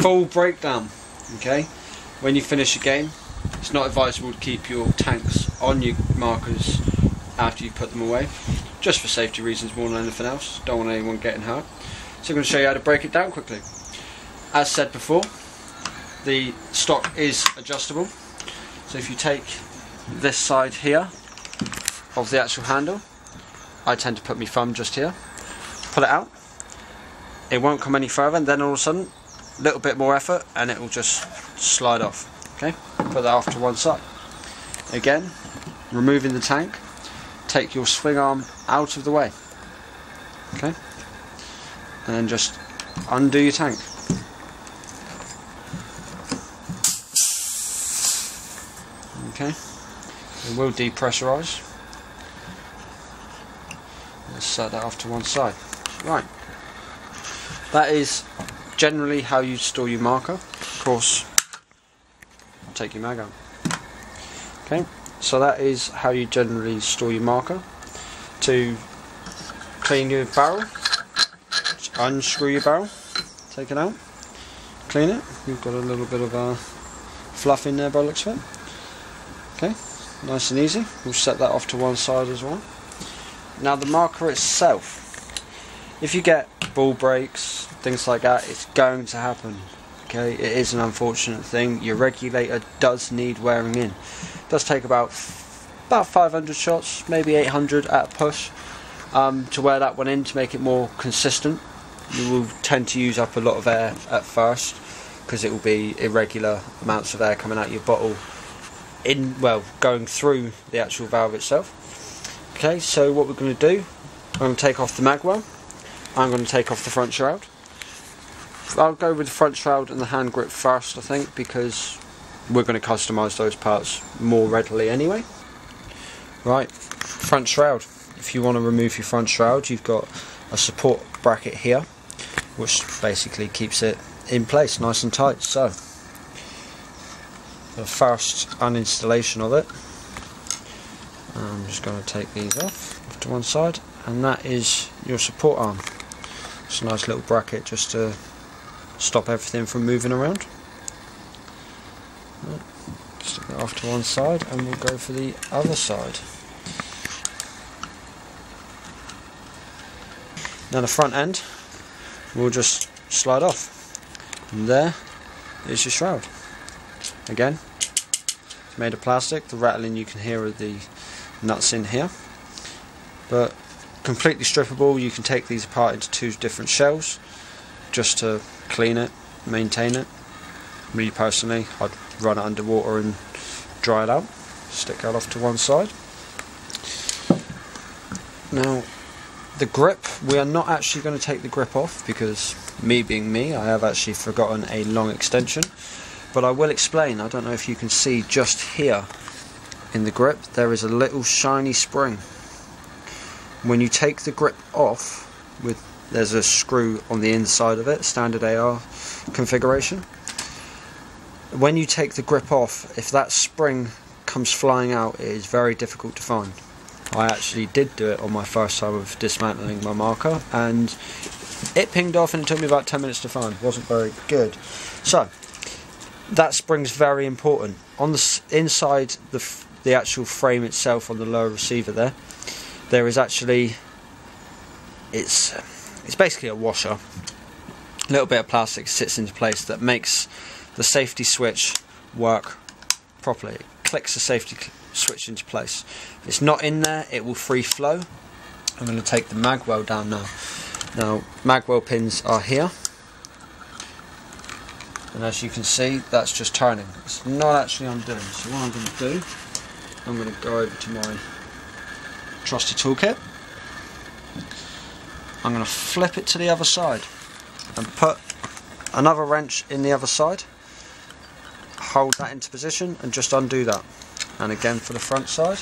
full breakdown. Okay, when you finish a game, it's not advisable to keep your tanks on your markers after you've put them away, just for safety reasons more than anything else. Don't want anyone getting hurt. So I'm going to show you how to break it down quickly. As said before, the stock is adjustable. So if you take this side here of the actual handle, I tend to put my thumb just here, pull it out, it won't come any further, and then all of a sudden a little bit more effort and it will just slide off. Okay, put that off to one side. Again, removing the tank, take your swing arm out of the way. Okay, and then just undo your tank. Okay, it will depressurise. Let's set that off to one side. Right, that is generally how you store your marker. Of course, take your mag out. Okay, so that is how you generally store your marker. To clean your barrel, just unscrew your barrel, take it out, clean it. You've got a little bit of fluff in there by the looks of it. Okay, nice and easy. We'll set that off to one side as well. Now the marker itself, if you get ball breaks, things like that, it's going to happen. Okay, it is an unfortunate thing. Your regulator does need wearing in. It does take about 500 shots, maybe 800 at a push, to wear that one in to make it more consistent. You will tend to use up a lot of air at first because it will be irregular amounts of air coming out of your bottle going through the actual valve itself. Okay, so what we're going to do, I'm going to take off the magwell, I'm going to take off the front shroud. I'll go with the front shroud and the hand grip first, I think, because we're going to customise those parts more readily anyway. Right, front shroud. If you want to remove your front shroud, you've got a support bracket here, which basically keeps it in place nice and tight. So, the first uninstallation of it, I'm just going to take these off to one side, and that is your support arm. It's a nice little bracket just to stop everything from moving around. Stick that off to one side, and we'll go for the other side. Now the front end will just slide off, and there is your shroud. Again, it's made of plastic. The rattling you can hear are the nuts in here, but completely strippable. You can take these apart into two different shells just to clean it, maintain it. Me personally, I'd run it underwater and dry it out. Stick that off to one side. Now the grip, we are not actually going to take the grip off because, me being me, I have actually forgotten a long extension, but I will explain. I don't know if you can see just here in the grip there is a little shiny spring. When you take the grip off, there's a screw on the inside of it, standard AR configuration. When you take the grip off, if that spring comes flying out, it is very difficult to find. I actually did do it on my first time of dismantling my marker, and it pinged off and it took me about 10 minutes to find. It wasn't very good. So that spring's very important. On the inside the actual frame itself, on the lower receiver there is actually, it's basically a washer. A little bit of plastic sits into place that makes the safety switch work properly. It clicks the safety switch into place. If it's not in there, it will free flow. I'm going to take the magwell down now. Now, magwell pins are here, and as you can see, that's just turning. It's not actually undoing. So what I'm going to do, I'm going to go over to my trusty toolkit. I'm going to flip it to the other side and put another wrench in the other side. Hold that into position and just undo that. And again for the front side,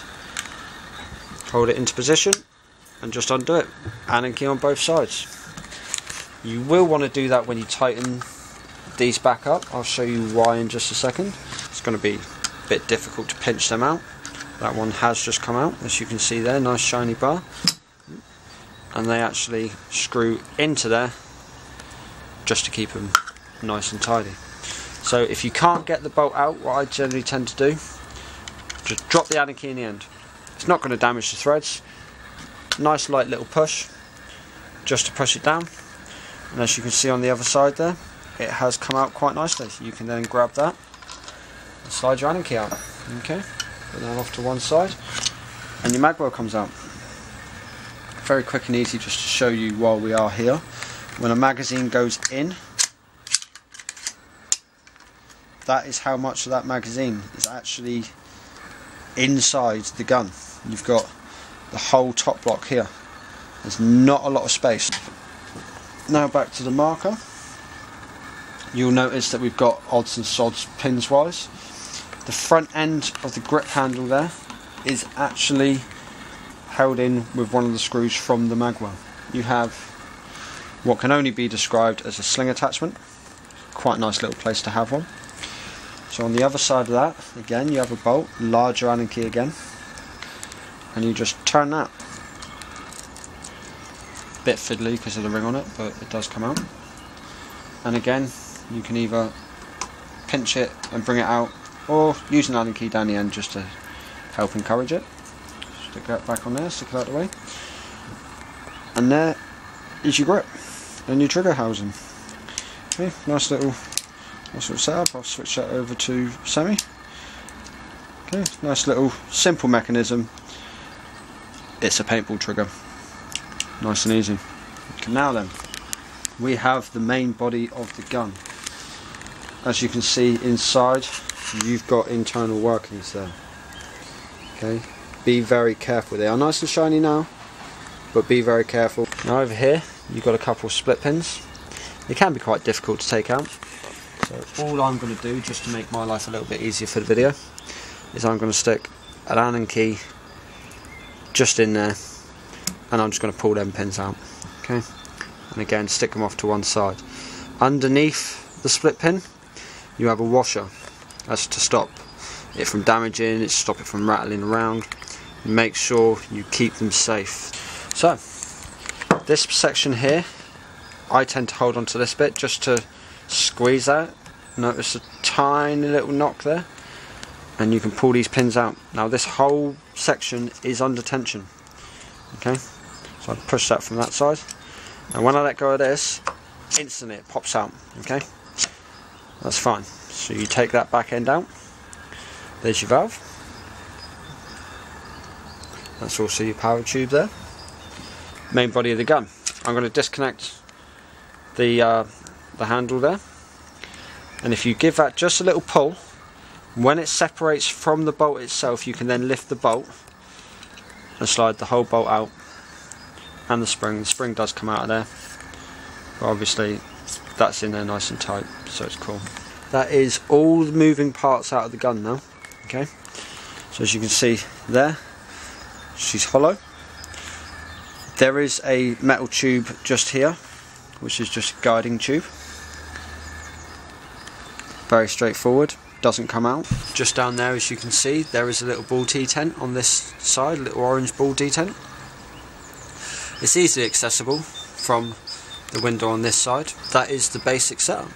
hold it into position and just undo it. Allen key on both sides. You will want to do that when you tighten these back up. I'll show you why in just a second. It's going to be a bit difficult to pinch them out. That one has just come out, as you can see there, nice shiny bar. And they actually screw into there just to keep them nice and tidy. So if you can't get the bolt out, what I generally tend to do, just drop the Allen key in the end. It's not going to damage the threads. Nice light little push, just to push it down. And as you can see on the other side there, it has come out quite nicely. So you can then grab that and slide your Allen key out. Okay, put that off to one side, and your mag well comes out. Very quick and easy, just to show you while we are here. When a magazine goes in, that is how much of that magazine is actually inside the gun. You've got the whole top block here. There's not a lot of space. Now back to the marker. You'll notice that we've got odds and sods pins wise. The front end of the grip handle there is actually held in with one of the screws from the magwell. You have what can only be described as a sling attachment. Quite a nice little place to have one. So on the other side of that, again, you have a bolt, larger Allen key again, and you just turn that. Bit fiddly because of the ring on it, but it does come out. And again, you can either pinch it and bring it out, or use an Allen key down the end just to help encourage it. Stick that back on there, stick it out the way. And there is your grip and your trigger housing. Okay, nice little setup. I'll switch that over to semi. Okay, nice little simple mechanism. It's a paintball trigger. Nice and easy. Okay, now then, we have the main body of the gun. As you can see inside, you've got internal workings there. Okay, be very careful. They are nice and shiny now, but be very careful. Now over here, you've got a couple of split pins. They can be quite difficult to take out. So all I'm going to do, just to make my life a little bit easier for the video, is I'm going to stick an Allen key just in there, and I'm just going to pull them pins out. Okay, and again stick them off to one side. Underneath the split pin, you have a washer. That's to stop it from damaging, it's to stop it from rattling around. Make sure you keep them safe. So this section here, I tend to hold on to this bit just to squeeze that. Notice a tiny little knock there, and you can pull these pins out. Now this whole section is under tension. Okay, so I push that from that side, and when I let go of this, instantly it pops out. Okay, that's fine. So you take that back end out. There's your valve. That's also your power tube there. Main body of the gun. I'm going to disconnect the handle there, and if you give that just a little pull, when it separates from the bolt itself, you can then lift the bolt and slide the whole bolt out, and the spring does come out of there, but obviously that's in there nice and tight, so it's cool. That is all the moving parts out of the gun now. Okay, so as you can see there, she's hollow. There is a metal tube just here, which is just a guiding tube. Very straightforward, doesn't come out. Just down there, as you can see, there is a little ball detent on this side, a little orange ball detent. It's easily accessible from the window on this side. That is the basic setup.